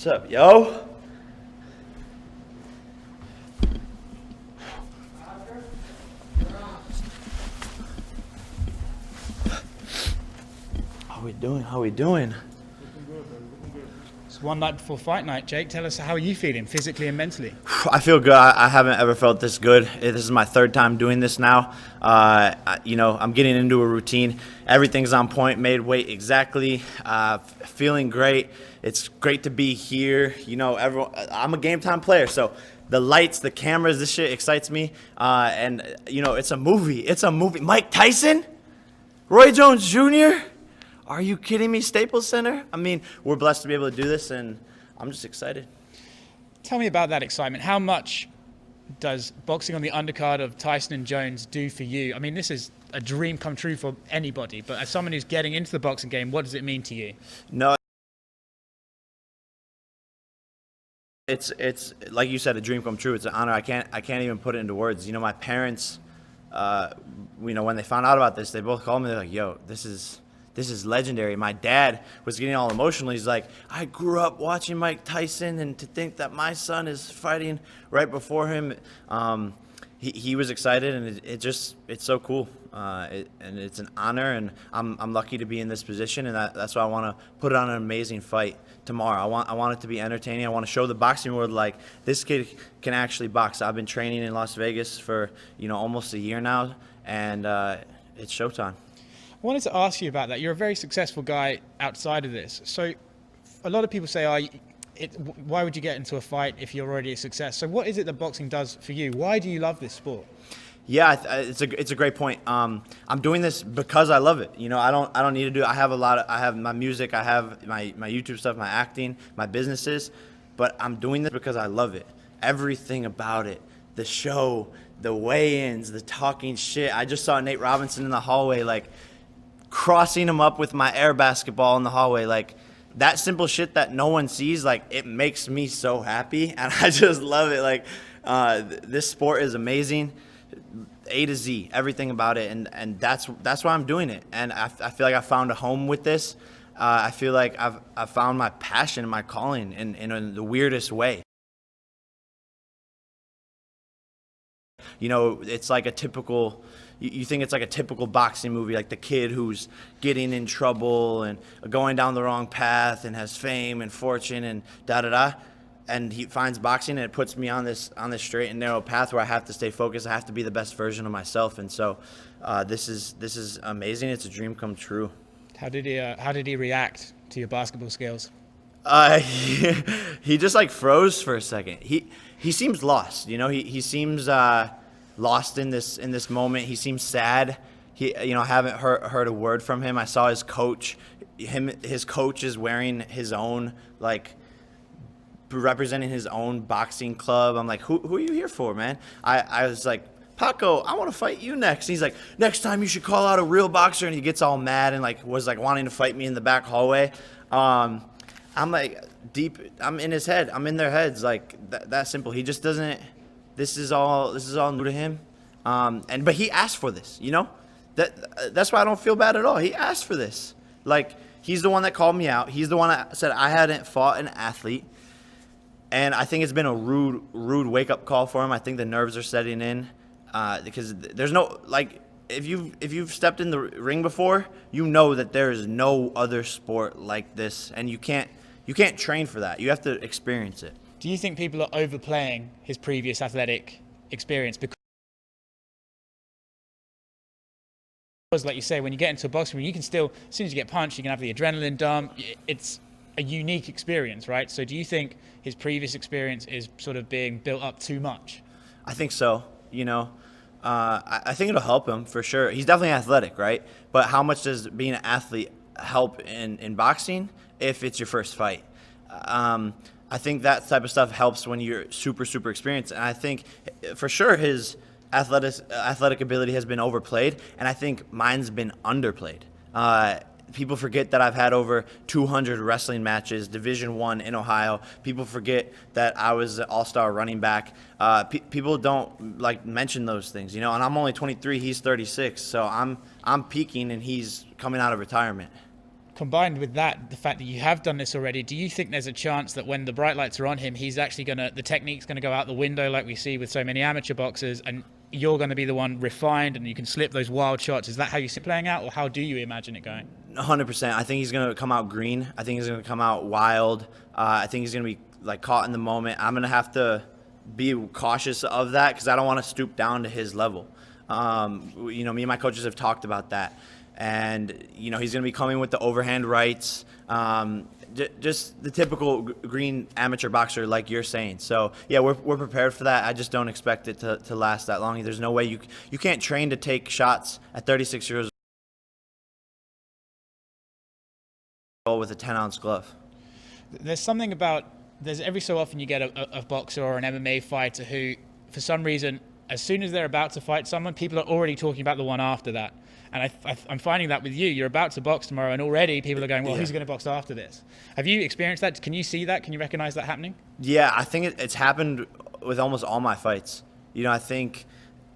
What's up, yo? How we doing? It's one night before fight night, Jake. Tell us, how are you feeling physically and mentally? I feel good. I haven't ever felt this good. This is my third time doing this now. I'm getting into a routine. Everything's on point, made weight exactly. Feeling great. It's great to be here. I'm a game time player, so the lights, the cameras, this shit excites me. It's a movie. It's a movie. Mike Tyson? Roy Jones Jr.? Are you kidding me? Staples Center? I mean, we're blessed to be able to do this, and I'm just excited. Tell me about that excitement. How much does boxing on the undercard of Tyson and Jones do for you? I mean, this is a dream come true for anybody, but as someone who's getting into the boxing game, what does it mean to you? No, it's like you said, a dream come true. It's an honor. I can't even put it into words. My parents, when they found out about this, they both called me. They're like, "Yo, this is legendary." My dad was getting all emotional. He's like, "I grew up watching Mike Tyson, and to think that my son is fighting right before him," he was excited, and it's so cool. And it's an honor, and I'm lucky to be in this position, and that's why I want to put on an amazing fight tomorrow. I want it to be entertaining. I want to show the boxing world, like, this kid can actually box. I've been training in Las Vegas for almost a year now, and it's showtime. I wanted to ask you about that. You're a very successful guy outside of this. So a lot of people say, why would you get into a fight if you're already a success? So what is it that boxing does for you? Why do you love this sport? Yeah, it's a great point. I'm doing this because I love it. I don't need to do it. I have my music, I have my YouTube stuff, my acting, my businesses, but I'm doing this because I love it. Everything about it, the show, the weigh-ins, the talking shit. I just saw Nate Robinson in the hallway, like, crossing him up with my air basketball in the hallway, like, that simple shit that no one sees, like, it makes me so happy, and I just love it. Like, this sport is amazing, A to Z, everything about it, and that's why I'm doing it. And I feel like I found a home with this. I feel like I've found my passion and my calling in the weirdest way. It's like a typical. You think it's like a typical boxing movie, like the kid who's getting in trouble and going down the wrong path and has fame and fortune and da-da-da. And he finds boxing, and it puts me on this straight and narrow path where I have to stay focused. I have to be the best version of myself. And so this is amazing. It's a dream come true. How did he react to your basketball skills? He just, like, froze for a second. He seems lost. He seems lost in this moment. He seems sad. I haven't heard a word from him. I saw his coach. His coach is wearing his own, like, representing his own boxing club. I'm like, who are you here for, man? I was like, "Paco, I want to fight you next." And he's like, "Next time you should call out a real boxer." And he gets all mad and, like, was, like, wanting to fight me in the back hallway. I'm like, I'm in his head. I'm in their heads, like, that simple. He just doesn't. This is all new to him, but he asked for this. That's why I don't feel bad at all. He asked for this. Like, he's the one that called me out. He's the one that said I hadn't fought an athlete, and I think it's been a rude wake up call for him. I think the nerves are setting in because there's no, like, if you've stepped in the ring before, you know that there is no other sport like this, and you can't train for that. You have to experience it. Do you think people are overplaying his previous athletic experience? Because, like you say, when you get into a boxing ring, you can still, as soon as you get punched, you can have the adrenaline dump. It's a unique experience, right? So do you think his previous experience is sort of being built up too much? I think so. I think it'll help him for sure. He's definitely athletic, right? But how much does being an athlete help in boxing if it's your first fight? I think that type of stuff helps when you're super, super experienced. And I think for sure his athletic ability has been overplayed, and I think mine's been underplayed. People forget that I've had over 200 wrestling matches, Division I in Ohio. People forget that I was an all-star running back. People don't, like, mention those things, and I'm only 23, he's 36, so I'm peaking, and he's coming out of retirement. combined with that, the fact that you have done this already, do you think there's a chance that when the bright lights are on him, he's actually the technique's going to go out the window like we see with so many amateur boxers, and you're going to be the one refined and you can slip those wild shots? Is that how you see it playing out, or how do you imagine it going? 100%. I think he's going to come out green. I think he's going to come out wild. I think he's going to be like caught in the moment. I'm going to have to be cautious of that because I don't want to stoop down to his level. Me and my coaches have talked about that. And, he's going to be coming with the overhand rights, just the typical green amateur boxer like you're saying. So, yeah, we're prepared for that. I just don't expect it to last that long. There's no way you can't train to take shots at 36 years old with a 10-ounce glove. There's something about, every so often you get a boxer or an MMA fighter who, for some reason, as soon as they're about to fight someone, people are already talking about the one after that. And I'm finding that with you. You're about to box tomorrow, and already people are going, well, who's going to box after this? Have you experienced that? Can you see that? Can you recognize that happening? Yeah, I think it's happened with almost all my fights. I think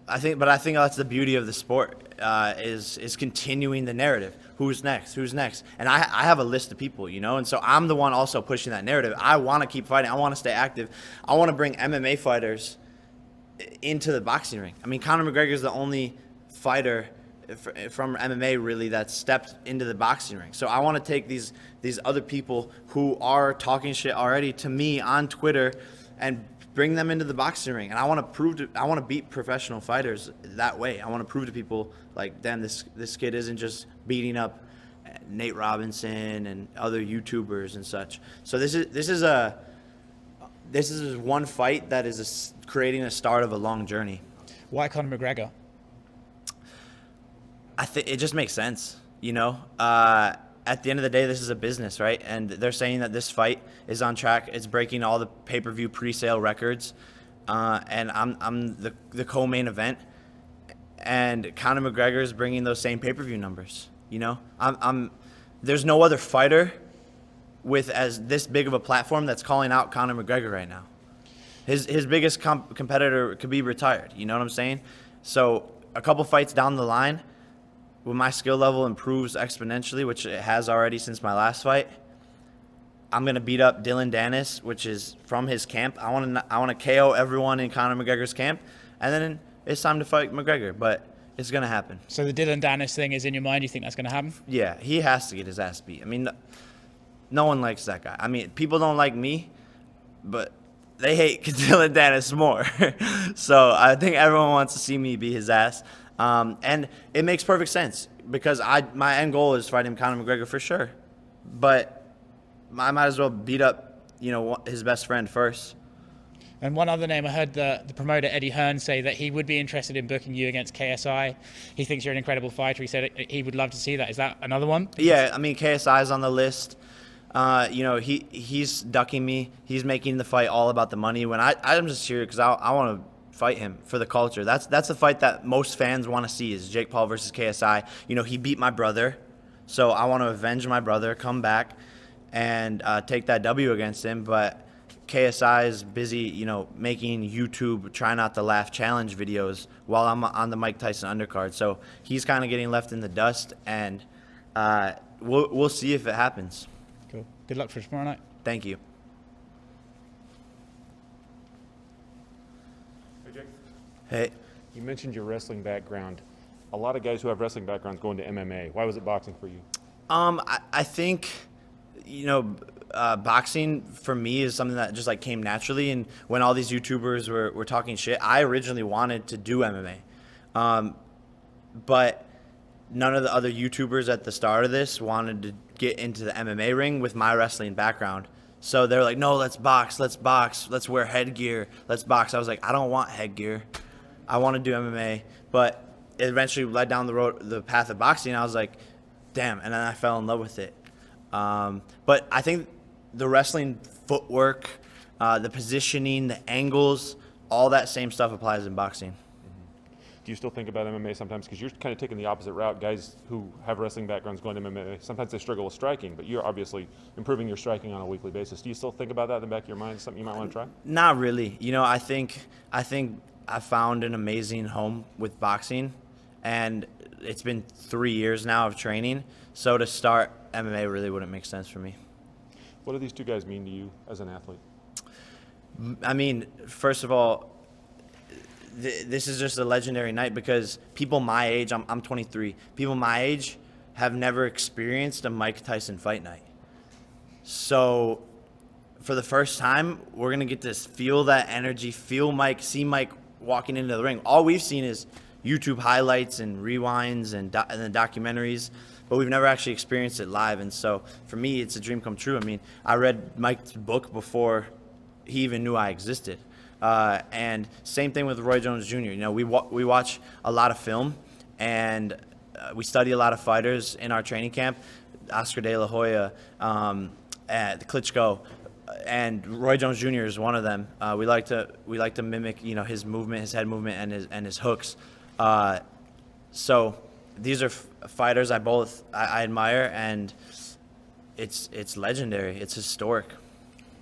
that's the beauty of the sport, is continuing the narrative. Who's next? Who's next? And I have a list of people, and so I'm the one also pushing that narrative. I want to keep fighting. I want to stay active. I want to bring MMA fighters into the boxing ring. I mean, Conor McGregor is the only fighter from MMA really that stepped into the boxing ring. So I want to take these other people who are talking shit already to me on Twitter and bring them into the boxing ring. And I want to beat professional fighters that way. I want to prove to people like, damn, this kid isn't just beating up Nate Robinson and other YouTubers and such. So this is one fight that is creating a start of a long journey. Why Conor McGregor? I think it just makes sense, At the end of the day, this is a business, right? And they're saying that this fight is on track. It's breaking all the pay-per-view pre-sale records, and I'm the co-main event. And Conor McGregor is bringing those same pay-per-view numbers. There's no other fighter with as this big of a platform that's calling out Conor McGregor right now. His biggest competitor could be retired. You know what I'm saying? So a couple fights down the line, when my skill level improves exponentially, which it has already since my last fight, I'm gonna beat up Dylan Dennis, which is from his camp. I want to KO everyone in Conor McGregor's camp, and then it's time to fight McGregor. But it's gonna happen. So the Dylan Dennis thing is in your mind. You think that's gonna happen? Yeah, he has to get his ass beat. I mean, no one likes that guy. I mean, people don't like me, but they hate Dylan Dennis more. So I think everyone wants to see me beat his ass. And it makes perfect sense because my end goal is fighting Conor McGregor for sure. But I might as well beat up, his best friend first. And one other name, I heard the promoter Eddie Hearn say that he would be interested in booking you against KSI. He thinks you're an incredible fighter. He said he would love to see that. Is that another one? Yeah, I mean, KSI is on the list. He's ducking me. He's making the fight all about the money. When I'm just here because I want to fight him for the culture. That's the fight that most fans want to see is Jake Paul versus KSI. He beat my brother, so I want to avenge my brother, come back, and take that W against him. But KSI is busy, making YouTube try not to laugh challenge videos while I'm on the Mike Tyson undercard. So he's kind of getting left in the dust, and we'll see if it happens. Cool. Good luck for tomorrow night. Thank you. Hey. You mentioned your wrestling background. A lot of guys who have wrestling backgrounds go into MMA. Why was it boxing for you? I think, boxing for me is something that just came naturally. And when all these YouTubers were talking shit, I originally wanted to do MMA. But none of the other YouTubers at the start of this wanted to get into the MMA ring with my wrestling background. So they're like, no, let's box, let's wear headgear, let's box. I was like, I don't want headgear. I want to do MMA, but it eventually led down the path of boxing. I was like, damn, and then I fell in love with it. But I think the wrestling footwork, the positioning, the angles, all that same stuff applies in boxing. Do you still think about MMA sometimes? Because you're kind of taking the opposite route. Guys who have wrestling backgrounds going to MMA, sometimes they struggle with striking, but you're obviously improving your striking on a weekly basis. Do you still think about that in the back of your mind, something you might want to try? Not really. I think I found an amazing home with boxing, and it's been 3 years now of training. So to start MMA really wouldn't make sense for me. What do these two guys mean to you as an athlete? I mean, first of all, this is just a legendary night because people my age, I'm 23, people my age have never experienced a Mike Tyson fight night. So for the first time, we're going to get to feel that energy, feel Mike, see Mike walking into the ring. All we've seen is YouTube highlights and rewinds and the documentaries, but we've never actually experienced it live. And so for me, it's a dream come true. I mean, I read Mike's book before he even knew I existed. And same thing with Roy Jones Jr. You know, we watch a lot of film, and we study a lot of fighters in our training camp. Oscar De La Hoya, Klitschko, and Roy Jones Jr. is one of them. We like to mimic, you know, his movement, his head movement, and his hooks. So these are fighters I admire, and it's legendary. It's historic.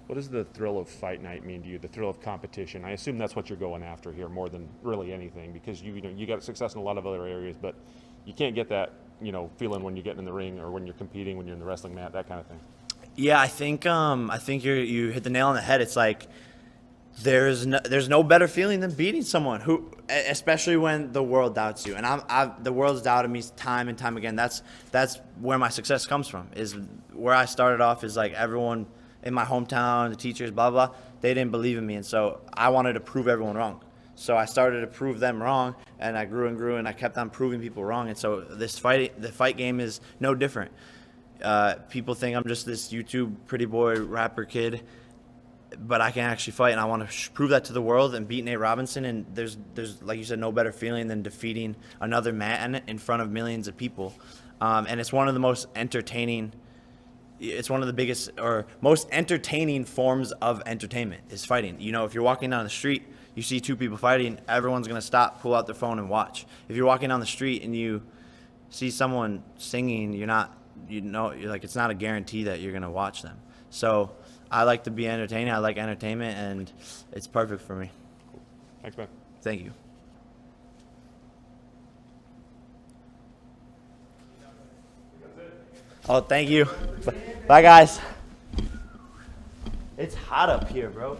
What does the thrill of fight night mean to you? The thrill of competition? I assume that's what you're going after here more than really anything, because you got success in a lot of other areas, but you can't get that, you know, feeling when you're getting in the ring or when you're competing, when you're in the wrestling mat, that kind of thing. Yeah, I think you hit the nail on the head. It's like there's no better feeling than beating someone who, especially when the world doubts you. And the world's doubted me time and time again. That's where my success comes from. Is where I started off is like everyone in my hometown, the teachers, blah, blah, they didn't believe in me. And so I wanted to prove everyone wrong. So I started to prove them wrong, and I grew and grew, and I kept on proving people wrong. And so the fight game is no different. People think I'm just this YouTube pretty boy rapper kid, but I can actually fight, and I want to prove that to the world and beat Nate Robinson. And there's like you said, no better feeling than defeating another man in front of millions of people. And it's one of the most entertaining. It's one of the biggest or most entertaining forms of entertainment is fighting. You know, if you're walking down the street, you see two people fighting, everyone's going to stop, pull out their phone and watch. If you're walking down the street and you see someone singing, you're like, it's not a guarantee that you're going to watch them. So I like to be entertaining. I like entertainment, and it's perfect for me. Cool. Thanks, man. Thank you. Oh, thank you. Bye, guys. It's hot up here, bro.